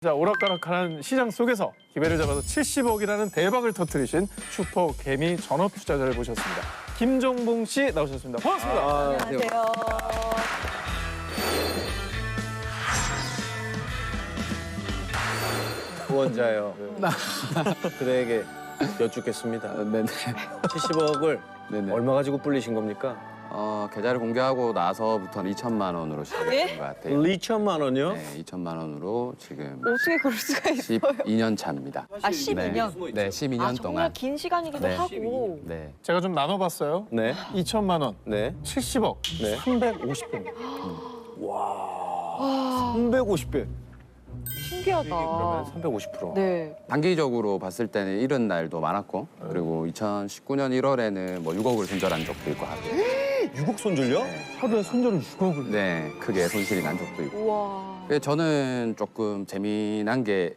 자, 오락가락하는 시장 속에서 기회를 잡아서 70억이라는 대박을 터뜨리신 슈퍼 개미 전업 투자자를 모셨습니다. 김종봉 씨 나오셨습니다. 반갑습니다. 안녕하세요. 후원자요. 그대에게 여쭙겠습니다. 네네. 70억을 네네. 얼마 가지고 불리신 겁니까? 계좌를 공개하고 나서부터는 2천만 원으로 시작했던 것 같아요. 2천만 원이요? 네, 2천만 원으로 지금 어떻게 그럴 수가 있어요? 12년 차입니다. 아, 12년? 네, 12년 아, 정말 동안. 긴 시간이기도 네. 하고. 네. 제가 좀 나눠봤어요. 네. 2천만 원, 네. 70억, 네. 350배입니다. 와, 350배. 신기하다. 그러면 350%. 네. 단기적으로 봤을 때는 이런 날도 많았고 그리고 2019년 1월에는 뭐 6억을 손절한 적도 있고 하고 6억 손절요? 하루에 손절을 6억을. 네, 크게 손실이 난 적도 있고. 우와. 그래서 저는 조금 재미난 게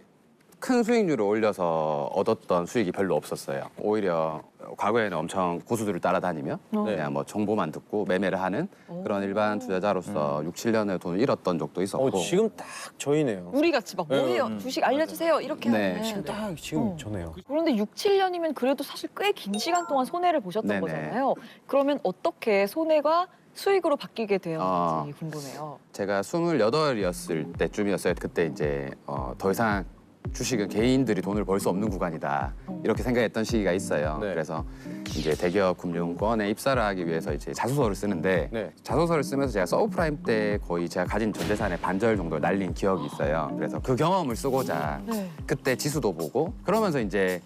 큰 수익률을 올려서 얻었던 수익이 별로 없었어요. 오히려 과거에는 엄청 고수들을 따라다니며 그냥 뭐 정보만 듣고 매매를 하는 그런 일반 투자자로서 6, 7년의 돈을 잃었던 적도 있었고. 지금 딱 저희네요. 우리 같이 막 뭐해요? 주식 알려주세요. 이렇게 네. 하는. 지금 딱 지금 저네요. 그런데 6, 7년이면 그래도 사실 꽤 긴 시간 동안 손해를 보셨던 네네. 거잖아요. 그러면 어떻게 손해가 수익으로 바뀌게 되었는지 궁금해요. 제가 28이었을 때쯤이었어요. 그때 이제 더 이상 주식은 개인들이 돈을 벌 수 없는 구간이다 이렇게 생각했던 시기가 있어요. 네. 그래서 이제 대기업 금융권에 입사를 하기 위해서 이제 자소서를 쓰는데 네. 자소서를 쓰면서 제가 서브프라임 때 거의 제가 가진 전 재산의 반절 정도 날린 기억이 있어요. 그래서 그 경험을 쓰고자 네. 그때 지수도 보고 그러면서 이제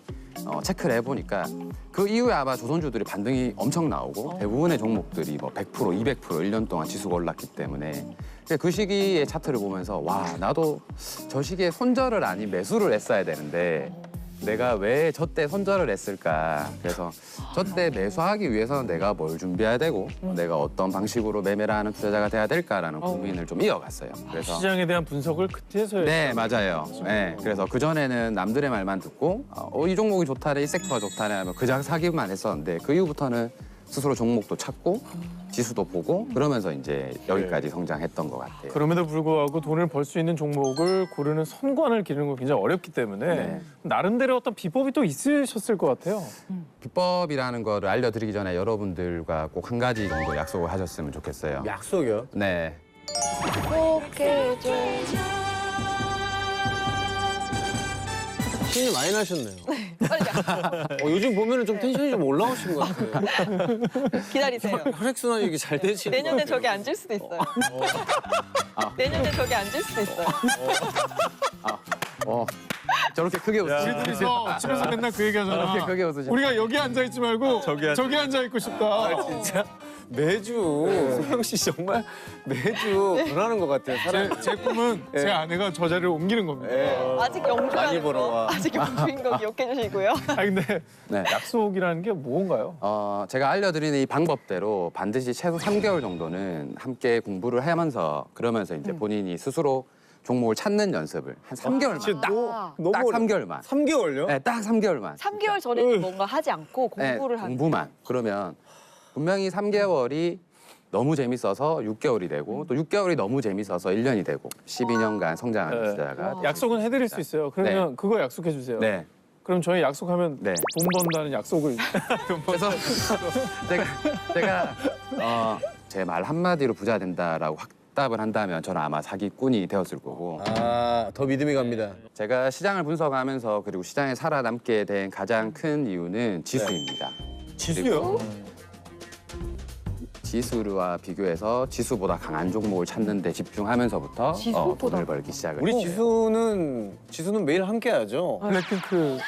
체크를 해보니까 그 이후에 아마 조선주들이 반등이 엄청 나오고 대부분의 종목들이 뭐 100%, 200% 1년 동안 지수가 올랐기 때문에 그 시기에 차트를 보면서 와 나도 저 시기에 손절을 아닌 매수를 했어야 되는데 내가 왜 저 때 손절을 했을까. 그래서 저 때 매수하기 위해서는 내가 뭘 준비해야 되고 내가 어떤 방식으로 매매를 하는 투자자가 돼야 될까라는 고민을 좀 이어갔어요. 그래서 시장에 대한 분석을 그때서야. 네, 맞아요. 네, 그래서 그전에는 남들의 말만 듣고 이 종목이 좋다네, 이 섹터가 좋다네 하면 그냥 사기만 했었는데 그 이후부터는 스스로 종목도 찾고 지수도 보고 그러면서 이제 여기까지 성장했던 것 같아요. 그럼에도 불구하고 돈을 벌 수 있는 종목을 고르는 선관을 기르는 건 굉장히 어렵기 때문에 네. 나름대로 어떤 비법이 또 있으셨을 것 같아요. 비법이라는 거를 알려드리기 전에 여러분들과 꼭 한 가지 정도 약속을 하셨으면 좋겠어요. 약속이요? 네. 약속해줘. 신이 많이 나셨네요. 빨리 요즘 보면은 좀 텐션이 좀 올라오신 것 같아요. 기다리세요. 혈액순환이 이게 잘 되시는 것 내년에 같아요. 저기 앉을 수도 있어요. 내년에 저기 앉을 수도 있어요. 저렇게 크게 웃으시죠. 우리 둘이서 집에서 맨날 그 얘기하잖아. 저렇게 크게 웃으시죠. 우리가 여기 앉아있지 말고 저기 앉아 있고 싶다. 진짜 매주 소영 씨 정말 매주 변하는 것 같아요. 사람. 제 꿈은 제 아내가 저 자리를 옮기는 겁니다. 아직 많이 영주라는 벌어와. 거. 아직 영주인 거 기억해 주시고요. 아 근데 네. 약속이라는 게 뭔가요? 제가 알려드리는 이 방법대로 반드시 최소 3개월 정도는 함께 공부를 하면서 그러면서 이제 본인이 스스로 종목을 찾는 연습을 한 3개월만. 진짜 아, 너무 딱 어려워. 3개월만. 3개월요? 네, 딱 3개월만. 3개월 전에는 뭔가 하지 않고 네, 공부를 하는 공부만. 그러면 분명히 3개월이 너무 재밌어서 6개월이 되고 또 6개월이 너무 재밌어서 1년이 되고 12년간 성장하는 네. 투자자가 약속은 해드릴 수 있어요. 그러면 그거 약속해 주세요. 네. 그럼 저희 약속하면 네. 돈 번다는 약속을. 그래서 제가 제 말 한마디로 부자 된다라고 확답을 한다면 저는 아마 사기꾼이 되었을 거고 더 믿음이 갑니다. 제가 시장을 분석하면서 그리고 시장에 살아남게 된 가장 큰 이유는 지수입니다. 지수요? 지수와 비교해서 지수보다 강한 종목을 찾는 데 집중하면서부터 지수보다? 돈을 벌기 시작을 우리 했어요. 지수는 매일 함께 하죠. 블랙핑크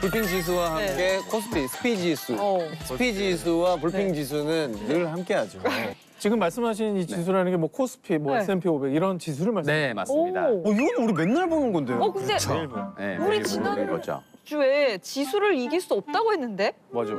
불핑 지수와 네. 함께 코스피, 스피 지수. 스피 지수와 불핑 네. 지수는 늘 함께 하죠. 지금 말씀하신 이 지수라는 게 뭐 코스피, 뭐 네. S&P 500 이런 지수를 말씀. 네, 맞습니다. 오. 이건 우리 맨날 보는 건데요. 근데 네, 우리 매일 지난- 보는 거죠. 주에 지수를 이길 수 없다고 했는데? 맞아.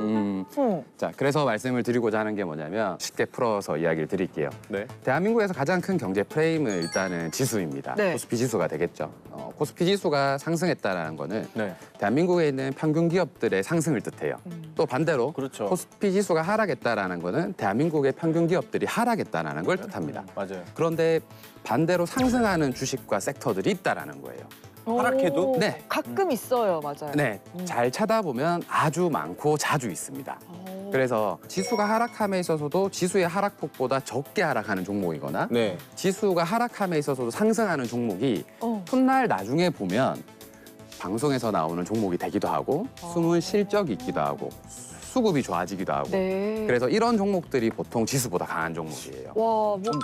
자, 그래서 말씀을 드리고자 하는 게 뭐냐면 쉽게 풀어서 이야기를 드릴게요. 네. 대한민국에서 가장 큰 경제 프레임은 일단은 지수입니다. 네. 코스피 지수가 되겠죠. 코스피 지수가 상승했다는 거는 네. 대한민국에 있는 평균 기업들의 상승을 뜻해요. 또 반대로 그렇죠. 코스피 지수가 하락했다는 거는 대한민국의 평균 기업들이 하락했다는 걸 뜻합니다. 맞아요. 그런데 반대로 상승하는 주식과 섹터들이 있다는 거예요. 하락해도? 오, 네. 가끔 있어요, 맞아요. 네, 잘 찾아보면 아주 많고 자주 있습니다. 오. 그래서 지수가 하락함에 있어서도 지수의 하락폭보다 적게 하락하는 종목이거나 네. 지수가 하락함에 있어서도 상승하는 종목이 훗날 나중에 보면 방송에서 나오는 종목이 되기도 하고 숨은 실적이 있기도 하고 수급이 좋아지기도 하고 네. 그래서 이런 종목들이 보통 지수보다 강한 종목이에요. 와, 뭐 좀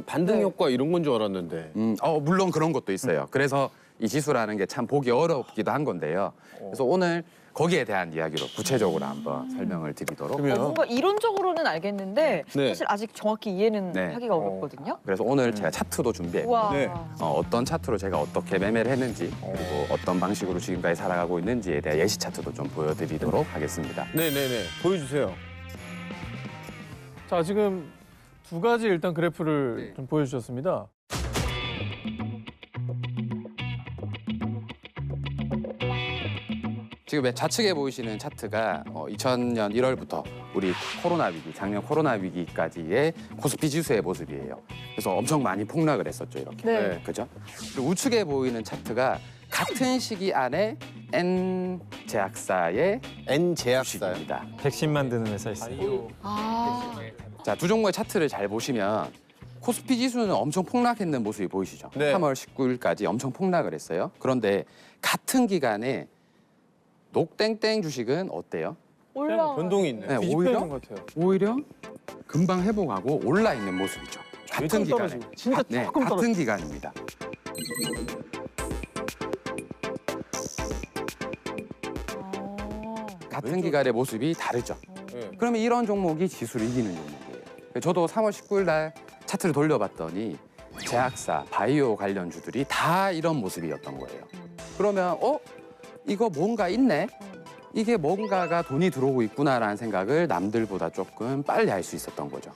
반등 네. 효과 이런 건 줄 알았는데. 물론 그런 것도 있어요. 그래서 이 지수라는 게 참 보기 어렵기도 한 건데요. 그래서 오늘 거기에 대한 이야기로 구체적으로 한번 설명을 드리도록. 그러면 뭔가 이론적으로는 알겠는데 네. 사실 아직 정확히 이해는 네. 하기가 어렵거든요. 그래서 오늘 제가 차트도 준비했고 와. 네. 어떤 차트로 제가 어떻게 매매를 했는지 그리고 어떤 방식으로 지금까지 살아가고 있는지에 대한 예시 차트도 좀 보여드리도록 하겠습니다. 네네네. 보여주세요. 자, 지금 두 가지 일단 그래프를 네. 좀 보여주셨습니다. 지금 좌측에 보이시는 차트가 2000년 1월부터 우리 코로나 위기, 작년 코로나 위기까지의 코스피 지수의 모습이에요. 그래서 엄청 많이 폭락을 했었죠, 이렇게. 네. 그죠? 그리고 우측에 보이는 차트가 같은 시기 안에 N 제약사의 N 제약사요. 주식입니다. 백신 만드는 회사 있어요. 아, 자, 두 종목의 차트를 잘 보시면 코스피 지수는 엄청 폭락했는 모습이 보이시죠? 네. 3월 19일까지 엄청 폭락을 했어요. 그런데 같은 기간에 녹땡땡 주식은 어때요? 올라. 변동이 있네. 네, 뒤집혀 오히려 있는 것 같아요. 오히려 금방 회복하고 올라 있는 모습이죠. 같은 조금 기간에. 떨어지고, 진짜 네, 조금 같은 떨어지고. 기간입니다. 같은 기간의 모습이 다르죠. 네. 그러면 이런 종목이 지수를 이기는 종목이에요. 저도 3월 19일 날 차트를 돌려봤더니 제약사, 바이오 관련주들이 다 이런 모습이었던 거예요. 그러면 이거 뭔가 있네? 이게 뭔가가 돈이 들어오고 있구나라는 생각을 남들보다 조금 빨리 할 수 있었던 거죠.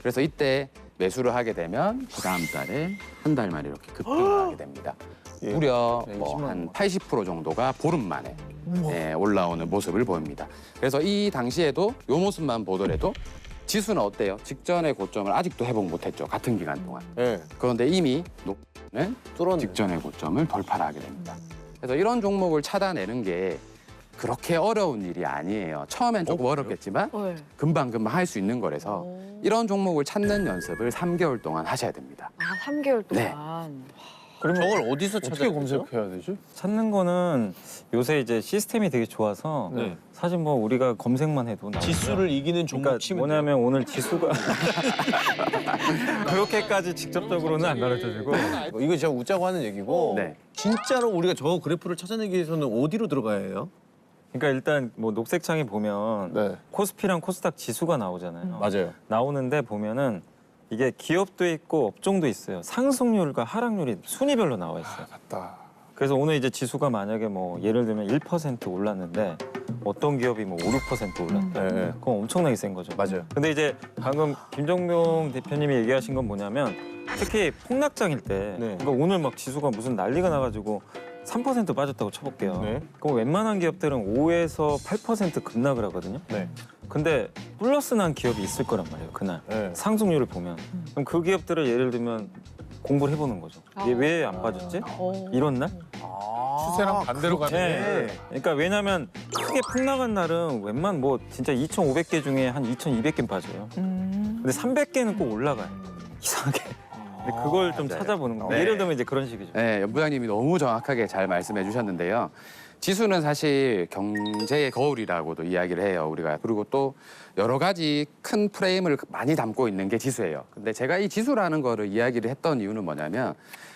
그래서 이때 매수를 하게 되면 그 다음 달에 한 달 만에 이렇게 급등을 하게 됩니다. 예. 무려 네, 뭐 20만 한 원. 80% 정도가 보름 만에 올라오는 모습을 보입니다. 그래서 이 당시에도 이 모습만 보더라도 지수는 어때요? 직전의 고점을 아직도 회복 못했죠. 같은 기간 동안. 네. 그런데 이미 녹는 뚫었네. 직전의 고점을 돌파를 하게 됩니다. 그래서 이런 종목을 찾아내는 게 그렇게 어려운 일이 아니에요. 처음엔 조금 어렵겠지만 네. 금방금방 할 수 있는 거라서 이런 종목을 찾는 연습을 3개월 동안 하셔야 됩니다. 아, 3개월 네. 동안. 그러면 저걸 어디서 어떻게 찾아야 검색해야 되지? 찾는 거는 요새 이제 시스템이 되게 좋아서 네. 사실 뭐 우리가 검색만 해도 나오고요. 지수를 이기는 종목 그러니까 치면 뭐냐면 오늘 지수가 그렇게까지 직접적으로는 안 가르쳐주고 돼요. 이거 제가 웃자고 하는 얘기고 네. 진짜로 우리가 저 그래프를 찾아내기 위해서는 어디로 들어가야 해요? 그러니까 일단 뭐 녹색창에 보면 네. 코스피랑 코스닥 지수가 나오잖아요. 맞아요. 나오는데 보면은 이게 기업도 있고 업종도 있어요. 상승률과 하락률이 순위별로 나와 있어요. 맞다. 그래서 오늘 이제 지수가 만약에 뭐 예를 들면 1% 올랐는데 어떤 기업이 뭐 5, 6% 올랐다. 네, 네. 그건 엄청나게 센 거죠. 맞아요. 근데 이제 방금 김정명 대표님이 얘기하신 건 뭐냐면 특히 폭락장일 때 네. 그러니까 오늘 막 지수가 무슨 난리가 나가지고 3% 빠졌다고 쳐볼게요. 네. 그럼 웬만한 기업들은 5에서 8% 급락을 하거든요. 네. 근데 플러스 난 기업이 있을 거란 말이에요. 그날 네. 상승률을 보면 그럼 그 기업들을 예를 들면 공부를 해보는 거죠. 얘 왜 안 빠졌지? 이런 날? 추세랑 반대로 가네. 네. 그러니까 왜냐하면 크게 폭락한 날은 웬만 뭐 진짜 2,500개 중에 한 2,200개 빠져요. 근데 300개는 꼭 올라가요. 이상하게. 근데 그걸 좀 맞아요. 찾아보는 거예요. 네. 예를 들면 이제 그런 식이죠. 네, 연부장님이 너무 정확하게 잘 말씀해 주셨는데요. 지수는 사실 경제의 거울이라고도 이야기를 해요, 우리가. 그리고 또 여러 가지 큰 프레임을 많이 담고 있는 게 지수예요. 근데 제가 이 지수라는 거를 이야기를 했던 이유는 뭐냐면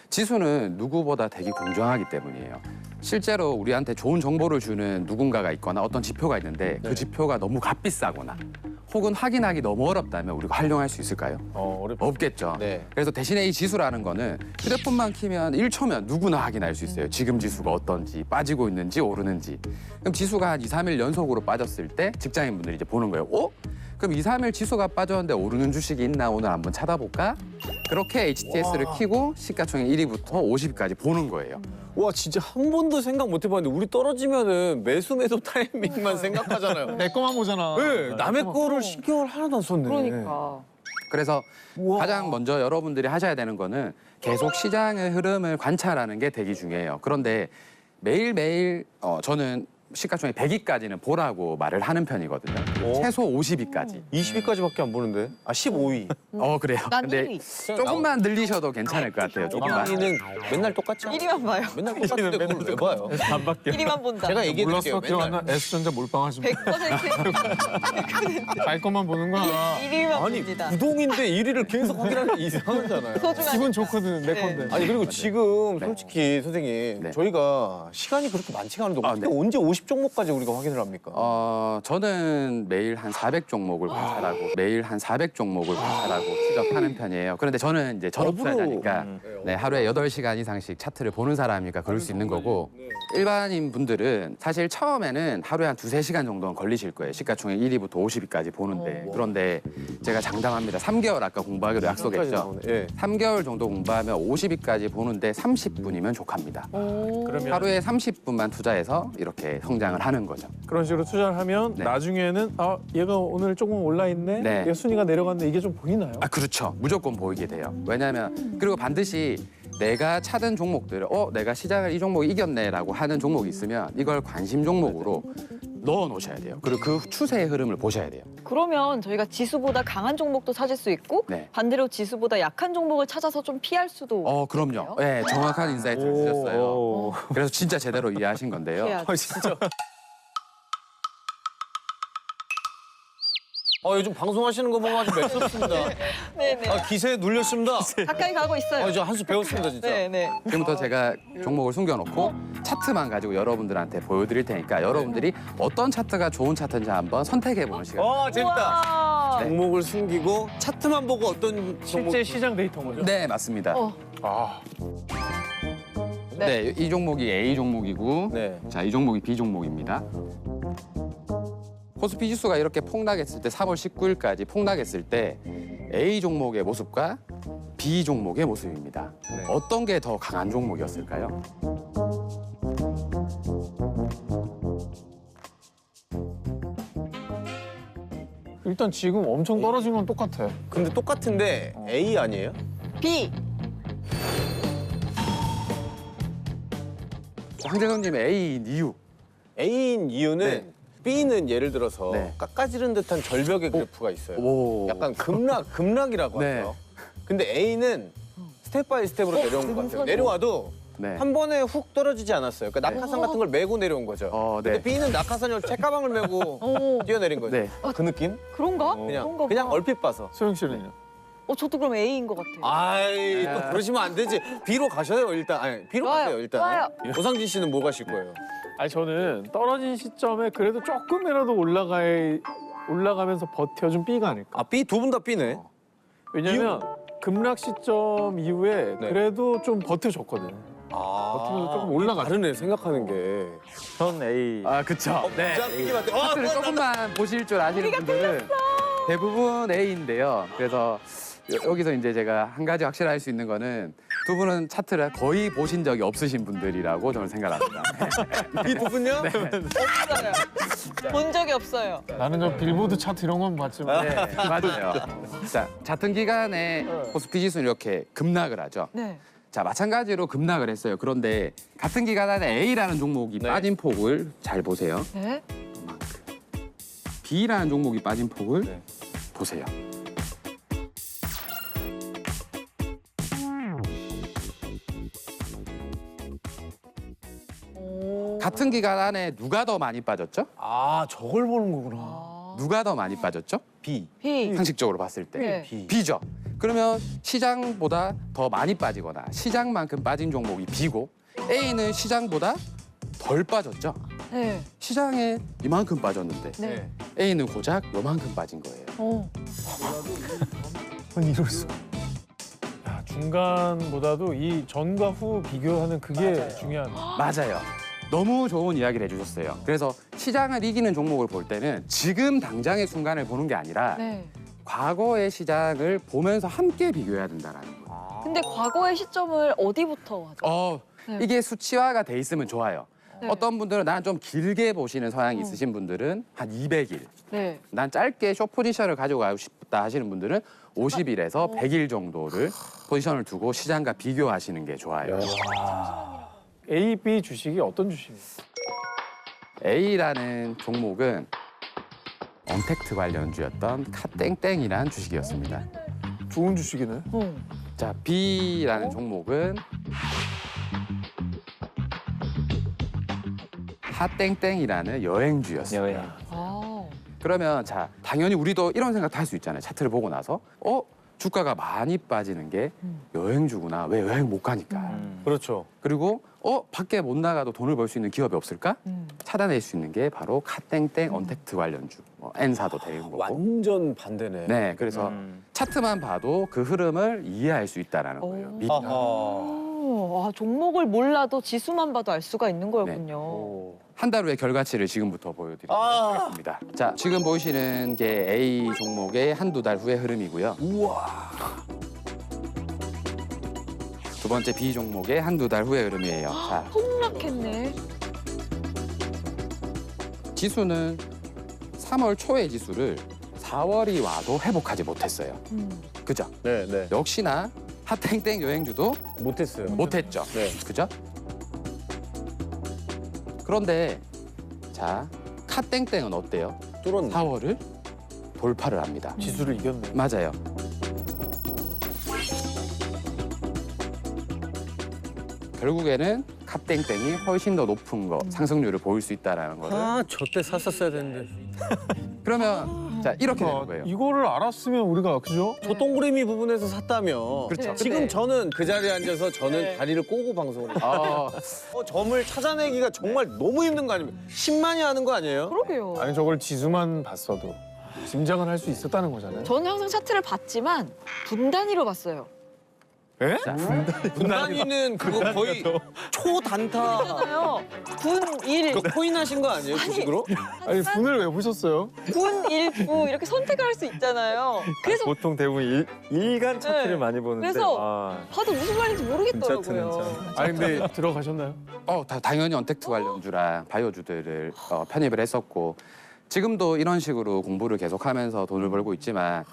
지수는 누구보다 되게 공정하기 때문이에요. 실제로 우리한테 좋은 정보를 주는 누군가가 있거나 어떤 지표가 있는데 그 지표가 너무 값비싸거나 혹은 확인하기 너무 어렵다면 우리가 활용할 수 있을까요? 어렵죠. 없겠죠. 네. 그래서 대신에 이 지수라는 거는 휴대폰만 키면 1초면 누구나 확인할 수 있어요. 지금 지수가 어떤지, 빠지고 있는지 오르는지. 그럼 지수가 한 2, 3일 연속으로 빠졌을 때 직장인분들이 이제 보는 거예요. 그럼 2, 3일 지수가 빠졌는데 오르는 주식이 있나 오늘 한번 찾아볼까? 그렇게 HTS를 키고 시가총액 1위부터 50위까지 보는 거예요. 와 진짜 한 번도 생각 못 해봤는데 우리 떨어지면은 매수 매도 타이밍만 생각하잖아요. 내 거만 보잖아. 네, 남의 거를 신경을 하나도 안 썼네. 그러니까. 그래서 우와. 가장 먼저 여러분들이 하셔야 되는 거는 계속 시장의 흐름을 관찰하는 게 되게 중요해요. 그런데 매일매일 저는 시가총액 100위까지는 보라고 말을 하는 편이거든요. 최소 50위까지. 20위까지밖에 안 보는데. 아 15위. 그래요. 난 근데 1위. 조금만 늘리셔도 괜찮을 것 같아요. 조금만. 1위는 맨날 똑같지 않아요? 1위만 봐요. 맨날 똑같은데 그걸 왜 봐요? 반밖에. 1위만 본다. 제가 얘기해드릴게요. 몰랐어. 기억 안 맨날. 나. S전자 몰빵하시면 100% 갈 것만 보는 거야. 1위만 아니 봅니다. 구동인데 1위를 계속 확인하는 게 이상하잖아요. 소중한 기분 좋거든 내 네. 건데. 아니 그리고 지금 솔직히 선생님 네. 저희가 시간이 그렇게 많지가 않은데 어떻게 네. 언제 50종목까지 우리가 확인을 합니까? 저는 매일 한 400종목을 관찰하고 매일 한 400종목을 관찰하고 추적하는 편이에요. 그런데 저는 이제 전업투자자니까 네, 하루에 8시간 이상씩 차트를 보는 사람이니까 그럴 수 있는 거고 일반인 분들은 사실 처음에는 하루에 한 2~3시간 정도는 걸리실 거예요. 시가총액 1위부터 50위까지 보는데 그런데 제가 장담합니다. 3개월 아까 공부하기로 약속했죠. 예. 3개월 정도 공부하면 50위까지 보는데 30분이면 족합니다. 그러면 하루에 30분만 투자해서 이렇게 성장을 하는 거죠. 그런 식으로 투자를 하면 네. 나중에는 얘가 오늘 조금 올라 있네. 네. 얘 순위가 내려갔는데 이게 좀 보이나요? 그렇죠. 무조건 보이게 돼요. 왜냐하면 그리고 반드시 내가 찾은 종목들을 내가 시장을 이 종목이 이겼네라고 하는 종목이 있으면 이걸 관심 종목으로 넣어 놓으셔야 돼요. 그리고 그 추세의 흐름을 보셔야 돼요. 그러면 저희가 지수보다 강한 종목도 찾을 수 있고 네. 반대로 지수보다 약한 종목을 찾아서 좀 피할 수도 그럼요. 네, 정확한 인사이트를 주셨어요. 그래서 진짜 제대로 이해하신 건데요. 피해야죠. 진짜. 요즘 방송하시는 거 보면 아주 매섭습니다. 네네. 기세에 눌렸습니다. 가까이 가고 있어요. 저 한 수 배웠습니다 진짜. 네네. 지금부터 제가 종목을 숨겨놓고 차트만 가지고 여러분들한테 보여드릴 테니까 여러분들이 어떤 차트가 좋은 차트인지 한번 선택해보는 시간. 재밌다. 와. 종목을 숨기고 차트만 보고 어떤 종목 실제 시장 데이터인 거죠? 네, 맞습니다. 아, 네, 이 종목이 A 종목이고 네. 자, 이 종목이 B 종목입니다. 코스피 지수가 이렇게 폭락했을 때 3월 19일까지 폭락했을 때 A 종목의 모습과 B 종목의 모습입니다. 네. 어떤 게 더 강한 종목이었을까요? 일단 지금 엄청 떨어진 건 똑같아. 근데 똑같은데 A 아니에요? B. 황재성님 A인 이유. A인 이유는 네. B는 예를 들어서 네. 깎아지른 듯한 절벽의 그래프가 있어요. 오. 약간 급락이라고 네. 하죠. 근데 A는 스텝 바이 스텝으로 내려온 것 같아요. 등선으로. 내려와도 네. 한 번에 훅 떨어지지 않았어요. 그러니까 낙하산 같은 걸 메고 내려온 거죠. 네. 근데 B는 낙하산을 책가방을 메고 오. 뛰어내린 거죠. 네. 그 느낌? 그런가? 그냥 그냥 얼핏 봐서. 소영 씨는요? 저도 그럼 A인 것 같아요. 아이 또 그러시면 안 되지. B로 가셔요 일단. 아니 B로 좋아요, 가세요 일단. 좋아요. 오상진 씨는 뭐 가실 거예요? 아니 저는 떨어진 시점에 그래도 조금이라도 올라가면서 버텨준 B가 아닐까. B 두 분 다 B네. 왜냐면 급락 시점 이후에 네. 그래도 좀 버텨줬거든. 버티면서 조금 올라가죠. 다르네 생각하는 게. 전 A. 그쵸. 네. 부장님한테 차트를 조금만 보실 줄 아시는 분들은 대부분 A인데요. 그래서 여기서 이제 제가 한 가지 확실할 수 있는 거는 두 분은 차트를 거의 보신 적이 없으신 분들이라고 저는 생각합니다. 이 두 분요? 없어요. 본 적이 없어요. 나는 저 빌보드 차트 이런 건 봤지만 네, 맞아요. 자, 같은 기간에 코스피 지수는 이렇게 급락을 하죠. 네. 자, 마찬가지로 급락을 했어요. 그런데 같은 기간 안에 A라는 종목이 네. 빠진 폭을 잘 보세요. 네. B라는 종목이 빠진 폭을 네. 보세요. 오. 같은 기간 안에 누가 더 많이 빠졌죠? 저걸 보는 거구나. 누가 더 많이 빠졌죠? B. B. 상식적으로 봤을 때. 네. B. B죠. 그러면 시장보다 더 많이 빠지거나 시장만큼 빠진 종목이 B고 A는 시장보다 덜 빠졌죠. 네. 시장에 이만큼 빠졌는데 네. A는 고작 요만큼 빠진 거예요. 아니 이럴 수. 야, 중간보다도 이 전과 후 비교하는 그게 중요한. 맞아요. 너무 좋은 이야기를 해주셨어요. 그래서 시장을 이기는 종목을 볼 때는 지금 당장의 순간을 보는 게 아니라 네. 과거의 시장을 보면서 함께 비교해야 된다는 거예요. 근데 과거의 시점을 어디부터 하죠? 네. 이게 수치화가 돼 있으면 좋아요. 네. 어떤 분들은 난 좀 길게 보시는 성향이 있으신 분들은 한 200일, 네. 난 짧게 숏 포지션을 가져가고 싶다 하시는 분들은 50일에서 100일 정도를 포지션을 두고 시장과 비교하시는 게 좋아요. A, B 주식이 어떤 주식입니까? A라는 종목은 언택트 관련주였던 카땡땡이라는 주식이었습니다. 좋은 주식이네. 자, B라는 종목은 하땡땡이라는 여행주였습니다. 여행. 아. 그러면 자, 당연히 우리도 이런 생각도 할 수 있잖아요. 차트를 보고 나서 주가가 많이 빠지는 게 여행주구나. 왜 여행 못 가니까. 그렇죠. 그리고 밖에 못 나가도 돈을 벌 수 있는 기업이 없을까? 찾아낼 수 있는 게 바로 카땡땡 언택트 관련주. N사도 되는 거고. 완전 반대네. 네, 그래서 차트만 봐도 그 흐름을 이해할 수 있다라는 거예요. 미리. 아, 종목을 몰라도 지수만 봐도 알 수가 있는 거였군요. 한 달 후의 결과치를 지금부터 보여드리도록 하겠습니다. 자, 지금 보이시는 게 A 종목의 한두 달 후의 흐름이고요. 두 번째 B 종목의 한두 달 후의 흐름이에요. 자, 폭락했네. 지수는 3월 초의 지수를 4월이 와도 회복하지 못했어요. 그죠? 네, 네. 역시나 핫땡땡 여행주도 못했어요. 못했죠. 네. 그죠? 그런데 자, 카땡땡은 어때요? 뚫었네. 4월을 돌파를 합니다. 지수를 이겼네. 맞아요. 결국에는 카땡땡이 훨씬 더 높은 거 상승률을 보일 수 있다라는 거를. 저때 샀었어야 되는데. 그러면 자, 이렇게 되는 거예요. 이거를 알았으면 우리가 그죠? 저 동그라미 부분에서 샀다면. 그렇죠. 지금 네. 저는 그 자리에 앉아서 저는 네. 다리를 꼬고 방송을 해요. 점을 찾아내기가 정말 너무 힘든 거 아닙니까? 10만이 하는 거 아니에요? 그러게요. 아니 저걸 지수만 봤어도 짐작은 할 수 있었다는 거잖아요. 저는 항상 차트를 봤지만 분 단위로 봤어요. 예? 분단위는 그거 거의 초단타. 그렇잖아요. 분 1, 그 코인 하신 거 아니에요? 주식으로? 아니 분을 왜 보셨어요? 분 1, 부 이렇게 선택을 할 수 있잖아요. 그래서 보통 대부분 일간 차트를 네. 많이 보는데 그래서 봐도 무슨 말인지 모르겠더라고요. 차트는 참. 아니 근데 들어가셨나요? 당연히 언택트 관련주랑 바이오주들을 편입을 했었고 지금도 이런 식으로 공부를 계속하면서 돈을 벌고 있지만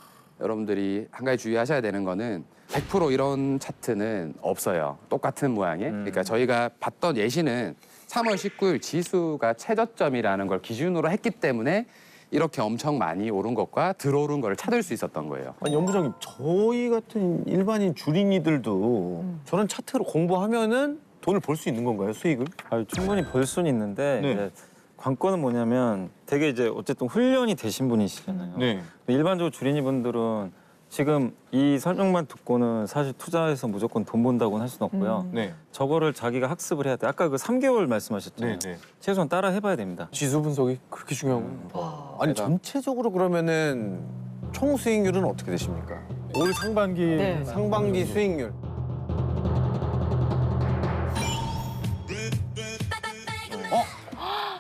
여러분들이 한 가지 주의하셔야 되는 거는 100% 이런 차트는 없어요. 똑같은 모양의. 그러니까 저희가 봤던 예시는 3월 19일 지수가 최저점이라는 걸 기준으로 했기 때문에 이렇게 엄청 많이 오른 것과 들어오른 걸 찾을 수 있었던 거예요. 아니 연부장님 저희 같은 일반인 주린이들도 저런 차트로 공부하면은 돈을 벌 수 있는 건가요? 수익을? 충분히 벌 수는 있는데 네. 이제 관건은 뭐냐면 되게 이제 어쨌든 훈련이 되신 분이시잖아요. 네. 일반적으로 주린이 분들은 지금 이 설명만 듣고는 사실 투자해서 무조건 돈 번다고는 할 수는 없고요. 네. 저거를 자기가 학습을 해야 돼. 아까 그 3개월 말씀하셨잖아요. 네. 최소한 따라 해봐야 됩니다. 지수 분석이 그렇게 중요하군요. 아니 그래서- 전체적으로 그러면은 총 수익률은 어떻게 되십니까? 올 상반기 네. 상반기 수익률.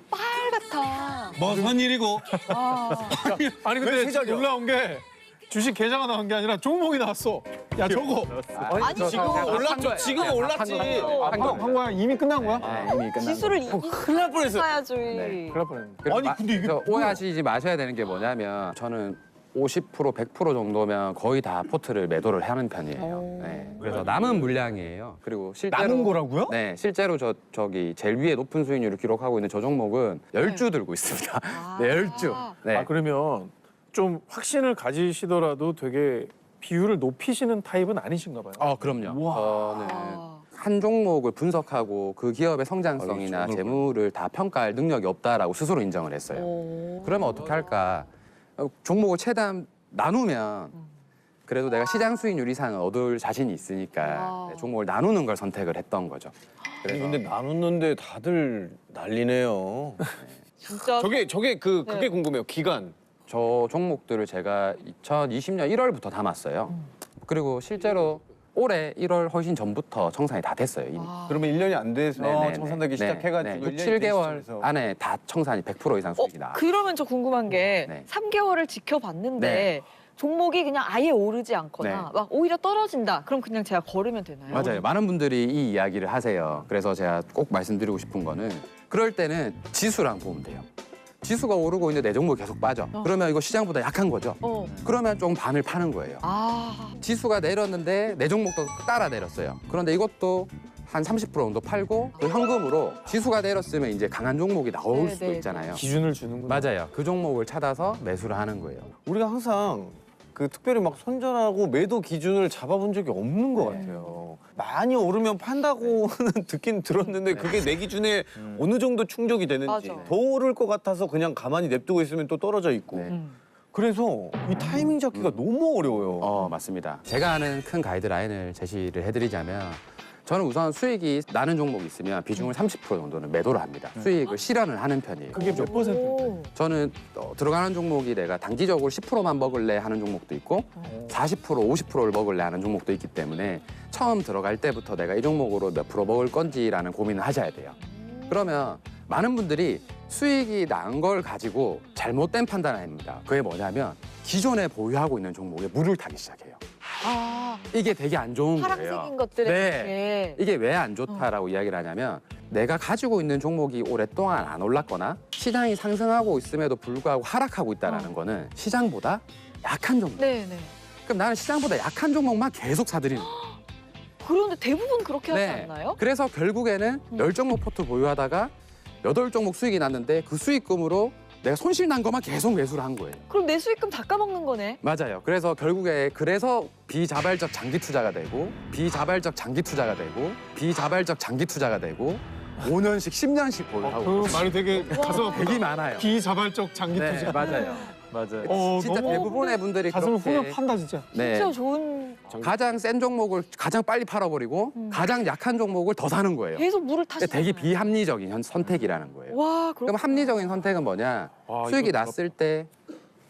빨갛다. 무슨 일이고? 아, 아니 왜 근데 시작이야? 놀라운 게 주식 계좌가 나온 게 아니라 종목이 나왔어. 야 저거 아니, 지금은 올랐죠. 지금은 올랐지. 한 거야? 이미 끝난 거야? 이미 끝난 지수를 큰일 날 뻔했어요. 이겨야지. 큰일 날 뻔했네. 그래서 아니, 근데 이게 그래서 오해하시지 마셔야 되는 게 뭐냐면 저는 50% 100% 정도면 거의 다 포트를 매도를 하는 편이에요. 네. 그래서 남은 물량이에요. 그리고 실제로 남은 거라고요? 네, 실제로 저기 제일 위에 높은 수익률을 기록하고 있는 저 종목은 10주 들고 있습니다. 네, 10주. 네. 아 그러면 좀 확신을 가지시더라도 되게 비율을 높이시는 타입은 아니신가 봐요. 그럼요. 저는 아. 한 종목을 분석하고 그 기업의 성장성이나 재무를 다 평가할 능력이 없다라고 스스로 인정을 했어요. 오. 그러면 어떻게 할까? 종목을 최대한 나누면 그래도 내가 시장 수익률 이상은 얻을 자신이 있으니까 아. 종목을 나누는 걸 선택을 했던 거죠. 아니 그래서 근데 나눴는데 다들 난리네요. 진짜 그게 네. 궁금해요. 기간. 저 종목들을 제가 2020년 1월부터 담았어요. 그리고 실제로 올해 1월 훨씬 전부터 청산이 다 됐어요. 이미. 그러면 1년이 안 돼서 네네네. 청산되기 시작해가지고 6, 7개월 안에 다 청산이 100% 이상 수익이 나와요. 그러면 저 궁금한 게 네. 3개월을 지켜봤는데 네. 종목이 그냥 아예 오르지 않거나 네. 막 오히려 떨어진다. 그럼 그냥 제가 걸으면 되나요? 맞아요. 많은 분들이 이 이야기를 하세요. 그래서 제가 꼭 말씀드리고 싶은 거는 그럴 때는 지수랑 보면 돼요. 지수가 오르고 있는데 내 종목이 계속 빠져. 그러면 이거 시장보다 약한 거죠. 그러면 좀 반을 파는 거예요. 아, 지수가 내렸는데 내 종목도 따라 내렸어요. 그런데 이것도 한 30% 정도 팔고 그 현금으로 지수가 내렸으면 이제 강한 종목이 나올 네, 수도 네, 있잖아요. 기준을 주는구나. 맞아요. 그 종목을 찾아서 매수를 하는 거예요. 우리가 항상 그 특별히 막 손절하고 매도 기준을 잡아본 적이 없는 것 같아요. 많이 오르면 판다고는 듣긴 들었는데 그게 내 기준에 어느 정도 충족이 되는지 맞아. 더 오를 것 같아서 그냥 가만히 냅두고 있으면 또 떨어져 있고. 네. 그래서 이 타이밍 잡기가 너무 어려워요. 맞습니다. 제가 아는 큰 가이드라인을 제시를 해드리자면 저는 우선 수익이 나는 종목이 있으면 비중을 30% 정도는 매도를 합니다. 수익을 실현을 하는 편이에요. 그게 몇 퍼센트인데? 저는 들어가는 종목이 내가 단기적으로 10%만 먹을래 하는 종목도 있고 40%, 50%를 먹을래 하는 종목도 있기 때문에 처음 들어갈 때부터 내가 이 종목으로 몇 프로 먹을 건지라는 고민을 하셔야 돼요. 그러면 많은 분들이 수익이 난 걸 가지고 잘못된 판단을 합니다. 그게 뭐냐면 기존에 보유하고 있는 종목에 물을 타기 시작해요. 아, 이게 되게 안 좋은 거예요. 파란색인 것들에 네. 이게 왜 안 좋다라고 이야기를 하냐면 내가 가지고 있는 종목이 오랫동안 안 올랐거나 시장이 상승하고 있음에도 불구하고 하락하고 있다는 거는 시장보다 약한 종목. 네네. 그럼 나는 시장보다 약한 종목만 계속 사들이는 거예요. 그런데 대부분 그렇게 하지 않나요? 그래서 결국에는 10종목 포트 보유하다가 8종목 수익이 났는데 그 수익금으로 내가 손실 난 것만 계속 매수를 한 거예요. 그럼 내 수익금 다 까먹는 거네. 맞아요. 그래서 결국에 비자발적 장기 투자가 되고 비자발적 장기 투자가 되고 비자발적 장기 투자가 되고 5년씩 10년씩 보유하고 그 말이 되게 가슴 아프다. 되게 많아요. 비자발적 장기 네, 투자. 맞아요. 맞아요. 진짜 너무 대부분의 분들이 가슴을 그렇게 후벼 판다 진짜. 네, 진짜 좋은 가장 센 종목을 가장 빨리 팔아버리고 가장 약한 종목을 더 사는 거예요. 계속 물을 타시잖아요. 되게 비합리적인 선택이라는 거예요. 와, 그럼 합리적인 선택은 뭐냐? 와, 수익이 이거 났을 때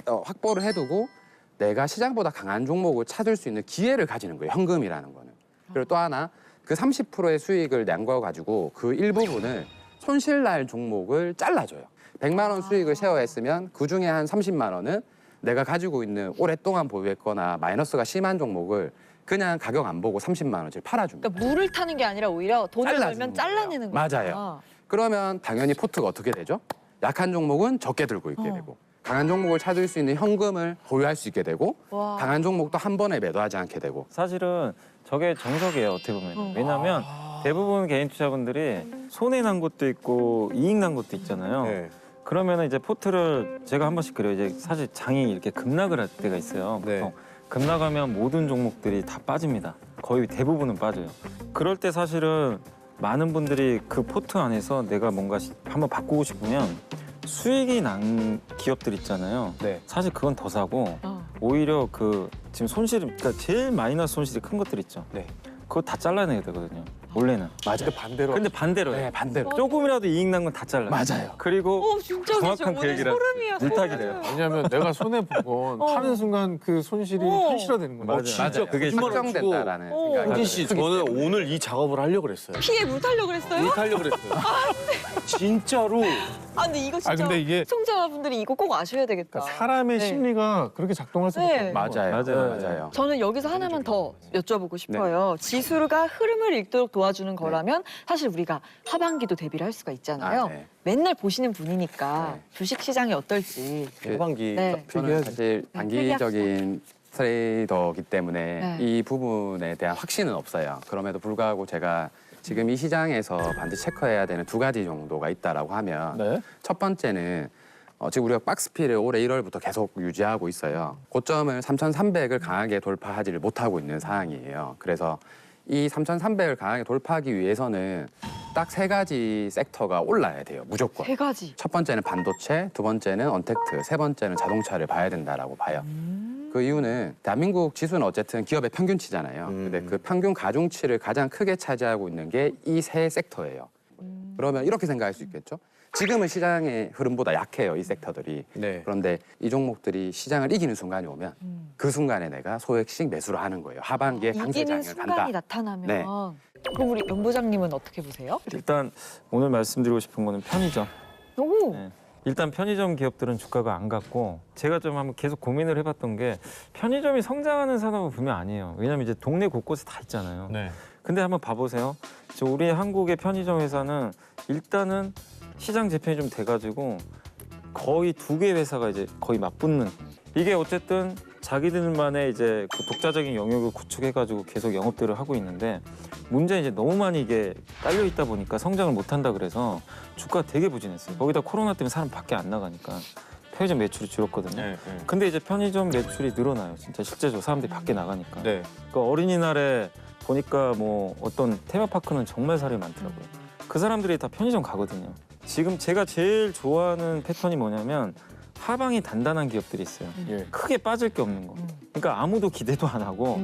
확보를 해두고 내가 시장보다 강한 종목을 찾을 수 있는 기회를 가지는 거예요. 현금이라는 거는. 그리고 또 하나 그 30%의 수익을 낸 거 가지고 그 일부분을 손실 날 종목을 잘라줘요. 100만 원 수익을 쉐어했으면 그중에 한 30만 원은 내가 가지고 있는 오랫동안 보유했거나 마이너스가 심한 종목을 그냥 가격 안 보고 30만 원짜리 팔아줍니다. 그러니까 물을 타는 게 아니라 오히려 돈을 잘라주는 벌면 거예요. 잘라내는 거예요. 맞아요. 그러면 당연히 포트가 어떻게 되죠? 약한 종목은 적게 들고 있게 되고 강한 종목을 찾을 수 있는 현금을 보유할 수 있게 되고 와. 강한 종목도 한 번에 매도하지 않게 되고 사실은 저게 정석이에요, 어떻게 보면. 왜냐하면 대부분 개인 투자분들이 손해 난 것도 있고 이익 난 것도 있잖아요. 네. 그러면은 이제 포트를 제가 한 번씩 그래요. 이제 사실 장이 이렇게 급락을 할 때가 있어요. 네. 보통 급락하면 모든 종목들이 다 빠집니다. 거의 대부분은 빠져요. 그럴 때 사실은 많은 분들이 그 포트 안에서 내가 뭔가 한번 바꾸고 싶으면 수익이 난 기업들 있잖아요. 네. 사실 그건 더 사고 오히려 그 지금 손실이 그러니까 제일 마이너스 손실이 큰 것들 있죠. 네. 그거 다 잘라내야 되거든요. 원래는. 근데 반대로. 근데 반대로 해요. 네, 반대로 조금이라도 이익 난 건 다 잘라요. 맞아요. 그리고 오, 진짜 정확한 오늘 계획이라 소름이야. 물타기래요. 왜냐하면 내가 손해 보건 파는 순간 그 손실이 현실화되는 거예요. 맞아요. 진짜 그게 거짓말 안 치고. 확정된다라는 오. 생각이 홍진 씨, 저는 오늘 이 작업을 하려고 그랬어요. 피에 물 타려고 그랬어요? 물 타려고 그랬어요. 진짜로. 아, 근데 이거 진짜 근데 이게 시청자분들이 이거 꼭 아셔야 되겠다. 그러니까 사람의 네. 심리가 그렇게 작동할 수밖에 네. 없는 거예요. 맞아요. 저는 여기서 하나만 더 여쭤보고 싶어요. 지수가 흐름을 읽도록 도와주는 거라면 사실 우리가 하반기도 대비를 할 수가 있잖아요. 네. 맨날 보시는 분이니까 네. 주식 시장이 어떨지. 하반기. 네. 저는 사실 단기적인 트레이더이기 때문에 네. 이 부분에 대한 확신은 없어요. 그럼에도 불구하고 제가 지금 이 시장에서 반드시 체크해야 되는 두 가지 정도가 있다라고 하면 네. 첫 번째는 지금 우리가 박스피를 올해 1월부터 계속 유지하고 있어요. 고점을 3,300을 강하게 돌파하지를 못하고 있는 상황이에요. 그래서 이 3,300을 강하게 돌파하기 위해서는 딱 세 가지 섹터가 올라야 돼요. 무조건. 세 가지. 첫 번째는 반도체, 두 번째는 언택트, 세 번째는 자동차를 봐야 된다라고 봐요. 그 이유는 대한민국 지수는 어쨌든 기업의 평균치잖아요. 근데 그 평균 가중치를 가장 크게 차지하고 있는 게 이 세 섹터예요. 그러면 이렇게 생각할 수 있겠죠. 지금은 시장의 흐름보다 약해요, 이 섹터들이. 네. 그런데 이 종목들이 시장을 이기는 순간이 오면 그 순간에 내가 소액씩 매수를 하는 거예요. 하반기에 이기는 강세장을 순간이 간다. 나타나면 네. 그럼 우리 연 부장님은 어떻게 보세요? 일단 오늘 말씀드리고 싶은 거는 편의점. 오, 네. 일단 편의점 기업들은 주가가 안 갔고 제가 좀 한번 계속 고민을 해봤던 게 편의점이 성장하는 산업은 분명 아니에요. 왜냐면 이제 동네 곳곳에 다 있잖아요. 네. 근데 한번 봐보세요. 우리 한국의 편의점 회사는 일단은 시장 재편이 좀 돼가지고 거의 2개 회사가 이제 거의 맞붙는. 이게 어쨌든 자기들만의 이제 그 독자적인 영역을 구축해가지고 계속 영업들을 하고 있는데 문제는 이제 너무 많이 이게 깔려 있다 보니까 성장을 못한다 그래서 주가가 되게 부진했어요. 거기다 코로나 때문에 사람 밖에 안 나가니까 편의점 매출이 줄었거든요. 네. 근데 이제 편의점 매출이 늘어나요. 진짜 실제적으로 사람들이 밖에 나가니까. 네. 그러니까 어린이날에 보니까 뭐 어떤 테마파크는 정말 사람이 많더라고요. 그 사람들이 다 편의점 가거든요. 지금 제가 제일 좋아하는 패턴이 뭐냐면 하방이 단단한 기업들이 있어요. 예. 크게 빠질 게 없는 거. 그러니까 아무도 기대도 안 하고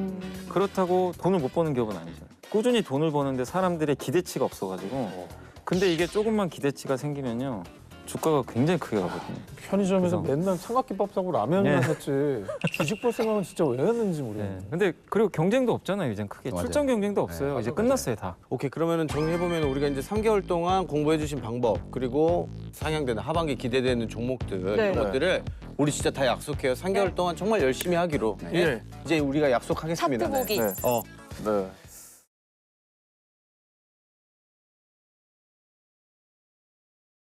그렇다고 돈을 못 버는 기업은 아니잖아요. 꾸준히 돈을 버는데 사람들의 기대치가 없어가지고 근데 이게 조금만 기대치가 생기면요. 주가가 굉장히 크게 가거든요. 편의점에서 그래서- 맨날 삼각김밥 사고 라면만 네. 샀지. 주식 볼 생각은 진짜 왜 했는지 네. 모르겠네. 근데 그리고 경쟁도 없잖아요. 이젠 크게 맞아요. 출전 경쟁도 없어요. 이제 끝났어요 다. 오케이, 그러면은 정리해보면 우리가 이제 3개월 동안 공부해주신 방법 그리고 상향되는 하반기 기대되는 종목들 네. 이런 것들을 우리 진짜 다 약속해요. 3개월 동안 정말 열심히 하기로. 예. 이제 우리가 약속하겠습니다. 차트 보기. 네. 어. 네.